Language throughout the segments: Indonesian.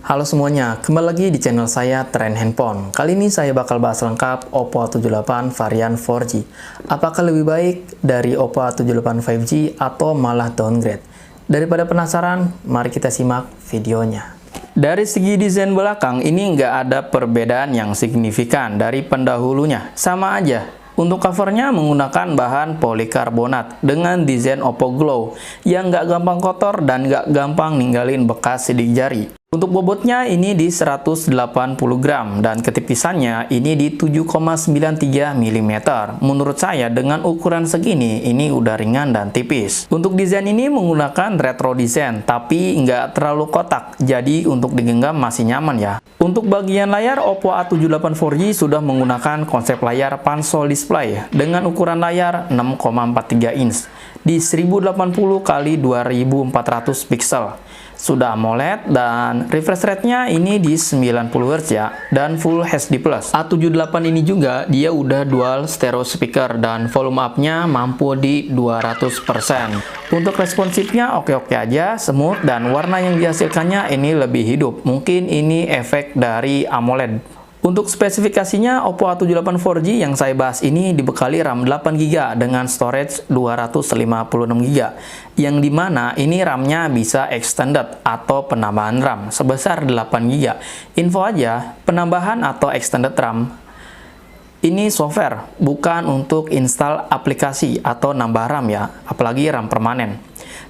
Halo semuanya, kembali lagi di channel saya Tren Handphone. Kali ini saya bakal bahas lengkap Oppo A78 varian 4G. Apakah lebih baik dari Oppo A78 5G atau malah downgrade? Daripada penasaran, mari kita simak videonya. Dari segi desain belakang, ini nggak ada perbedaan yang signifikan dari pendahulunya. Sama aja. Untuk covernya menggunakan bahan polikarbonat dengan desain Oppo Glow yang nggak gampang kotor dan nggak gampang ninggalin bekas sidik jari. Untuk bobotnya ini di 180 gram dan ketipisannya ini di 7,93 mm. Menurut saya dengan ukuran segini ini udah ringan dan tipis. Untuk desain ini menggunakan retro design tapi nggak terlalu kotak, jadi untuk digenggam masih nyaman ya. Untuk bagian layar, Oppo A78 4G sudah menggunakan konsep layar pansol display dengan ukuran layar 6,43 inch di 1080 x 2400 pixel. Sudah AMOLED dan refresh rate-nya ini di 90 Hz ya, dan Full HD+. A78 ini juga dia udah dual stereo speaker dan volume up-nya mampu di 200%. Untuk responsifnya oke-oke aja, smooth, dan warna yang dihasilkannya ini lebih hidup. Mungkin ini efek dari AMOLED. Untuk spesifikasinya, Oppo A78 4G yang saya bahas ini dibekali RAM 8GB dengan storage 256GB, yang dimana ini RAM-nya bisa extended atau penambahan RAM sebesar 8GB. Info aja, penambahan atau extended RAM ini software, bukan untuk install aplikasi atau nambah RAM ya, apalagi RAM permanen.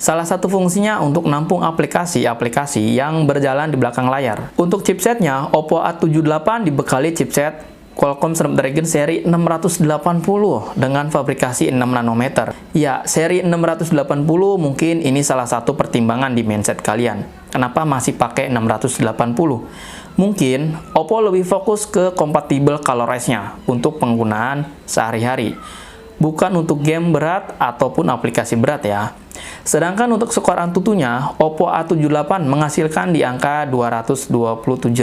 Salah satu fungsinya untuk nampung aplikasi-aplikasi yang berjalan di belakang layar. Untuk chipsetnya, Oppo A78 dibekali chipset Qualcomm Snapdragon seri 680 dengan fabrikasi 6 nanometer. Ya, seri 680 mungkin ini salah satu pertimbangan di mindset kalian. Kenapa masih pakai 680? Mungkin Oppo lebih fokus ke kompatibel ColorOS-nya untuk penggunaan sehari-hari, bukan untuk game berat ataupun aplikasi berat ya. Sedangkan untuk skor Antutunya, Oppo A78 menghasilkan di angka 227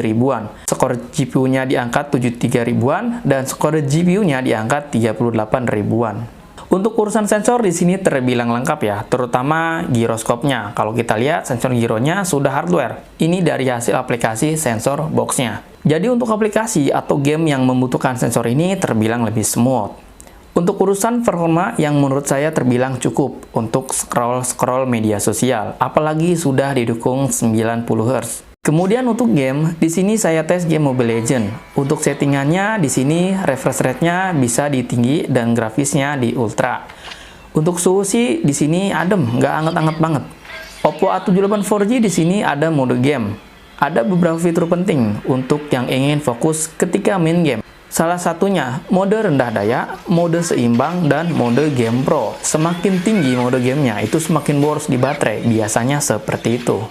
ribuan. Skor GPU-nya di angka 73 ribuan dan skor GPU-nya di angka 38 ribuan. Untuk urusan sensor di sini terbilang lengkap ya, terutama giroskopnya. Kalau kita lihat sensor gironya sudah hardware. Ini dari hasil aplikasi sensor box-nya. Jadi untuk aplikasi atau game yang membutuhkan sensor ini terbilang lebih smooth. Untuk urusan performa yang menurut saya terbilang cukup untuk scroll media sosial, apalagi sudah didukung 90 Hz. Kemudian untuk game, di sini saya tes game Mobile Legends. Untuk settingannya di sini refresh rate-nya bisa di tinggi dan grafisnya di ultra. Untuk suhu sih di sini adem, nggak anget-anget banget. Oppo A78 4G di sini ada mode game. Ada beberapa fitur penting untuk yang ingin fokus ketika main game. Salah satunya mode rendah daya, mode seimbang, dan mode game pro. Semakin tinggi mode gamenya, itu semakin boros di baterai, biasanya seperti itu.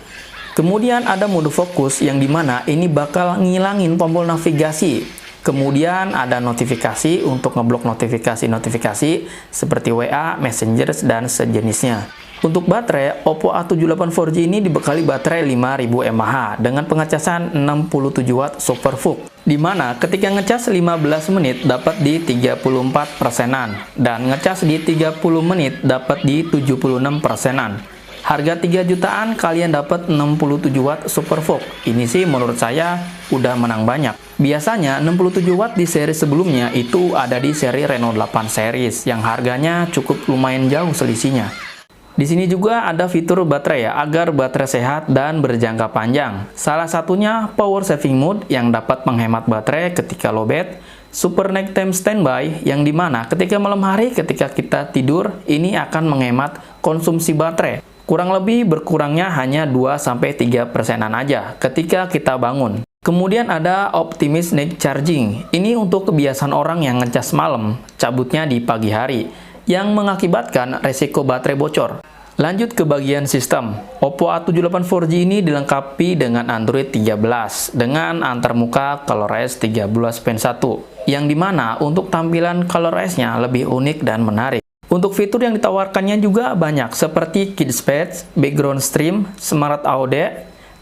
Kemudian ada mode fokus yang dimana ini bakal ngilangin tombol navigasi. Kemudian ada notifikasi untuk ngeblok notifikasi-notifikasi seperti WA, Messenger, dan sejenisnya. Untuk baterai, Oppo A78 4G ini dibekali baterai 5000 mAh dengan pengecasan 67 Watt Super VOOC, di mana ketika ngecas 15 menit dapat di 34%-an dan ngecas di 30 menit dapat di 76%-an. Harga 3 jutaan kalian dapat 67 Watt Super VOOC. Ini sih menurut saya udah menang banyak. Biasanya 67 Watt di seri sebelumnya itu ada di seri Reno 8 series yang harganya cukup lumayan jauh selisihnya. Di sini juga ada fitur baterai ya, agar baterai sehat dan berjangka panjang. Salah satunya power saving mode yang dapat menghemat baterai ketika lowbat, super nighttime standby yang dimana ketika malam hari ketika kita tidur ini akan menghemat konsumsi baterai. Kurang lebih berkurangnya hanya 2-3%-an aja ketika kita bangun. Kemudian ada Optimis Night Charging. Ini untuk kebiasaan orang yang ngecas malam, cabutnya di pagi hari, yang mengakibatkan resiko baterai bocor. Lanjut ke bagian sistem. Oppo A78 4G ini dilengkapi dengan Android 13 dengan antarmuka ColorOS 13.1, yang dimana untuk tampilan ColorOS-nya lebih unik dan menarik. Untuk fitur yang ditawarkannya juga banyak seperti Kids Page, Background Stream, Smart Audio,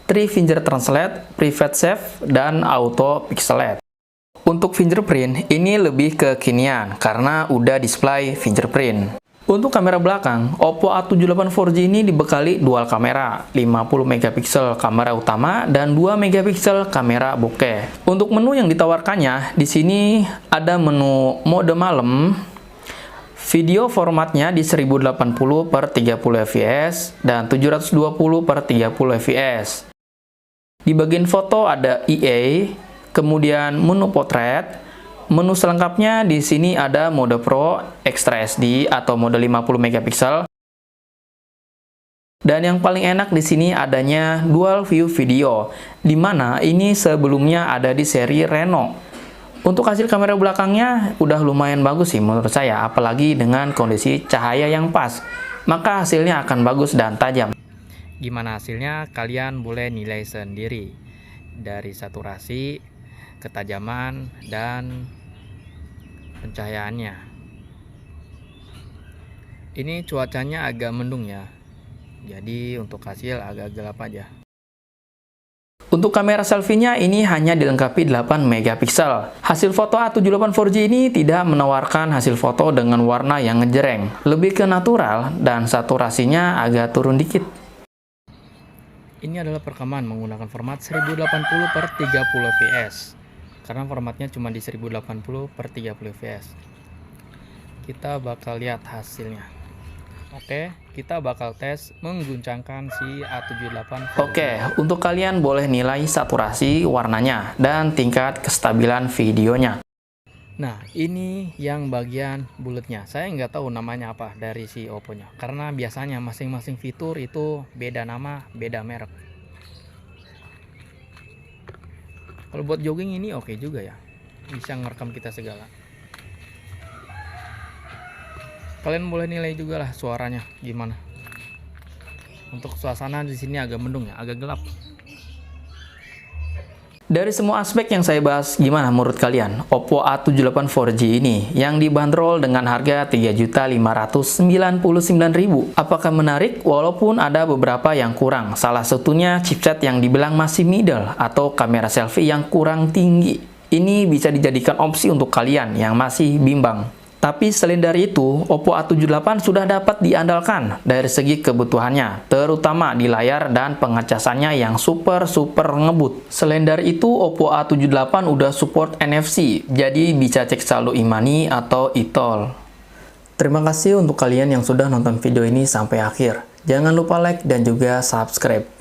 3 Finger Translate, Private Save, dan Auto Pixelate. Untuk fingerprint, ini lebih kekinian karena udah display fingerprint. Untuk kamera belakang, Oppo A78 4G ini dibekali dual kamera, 50 megapiksel kamera utama dan 2 megapiksel kamera bokeh. Untuk menu yang ditawarkannya, di sini ada menu mode malam. Video formatnya di 1080x30 fps dan 720x30 fps. Di bagian foto ada EA, kemudian menu potret. Menu selengkapnya di sini ada mode Pro, Extra SD atau mode 50 megapiksel. Dan yang paling enak di sini adanya dual view video, di mana ini sebelumnya ada di seri Reno. Untuk hasil kamera belakangnya udah lumayan bagus sih menurut saya, apalagi dengan kondisi cahaya yang pas, maka hasilnya akan bagus dan tajam. Gimana hasilnya? Kalian boleh nilai sendiri dari saturasi, ketajaman, dan pencahayaannya. Ini cuacanya agak mendung ya, jadi untuk hasil agak gelap aja. Untuk kamera selfie-nya ini hanya dilengkapi 8 megapiksel. Hasil foto A78 4G ini tidak menawarkan hasil foto dengan warna yang ngejreng, lebih ke natural dan saturasinya agak turun dikit. Ini adalah perekaman menggunakan format 1080x30 fps. Karena formatnya cuma di 1080x30 fps. Kita bakal lihat hasilnya. Oke, kita bakal tes mengguncangkan si A78 4G. Oke, untuk kalian boleh nilai saturasi warnanya dan tingkat kestabilan videonya. Nah, ini yang bagian bulatnya. Saya nggak tahu namanya apa dari si Oppo-nya. Karena biasanya masing-masing fitur itu beda nama, beda merek. Kalau buat jogging ini oke juga ya, bisa ngerekam kita segala. Kalian boleh nilai juga lah suaranya gimana. Untuk suasana di sini agak mendung ya, agak gelap. Dari semua aspek yang saya bahas, gimana menurut kalian Oppo A78 4G ini yang dibanderol dengan harga Rp3.599.000? Apakah menarik walaupun ada beberapa yang kurang? Salah satunya chipset yang dibilang masih middle atau kamera selfie yang kurang tinggi. Ini bisa dijadikan opsi untuk kalian yang masih bimbang. Tapi selain dari itu, Oppo A78 sudah dapat diandalkan dari segi kebutuhannya, terutama di layar dan pengecasannya yang super ngebut. Selain dari itu, Oppo A78 udah support NFC, jadi bisa cek saldo e-money atau e-tol. Terima kasih untuk kalian yang sudah nonton video ini sampai akhir. Jangan lupa like dan juga subscribe.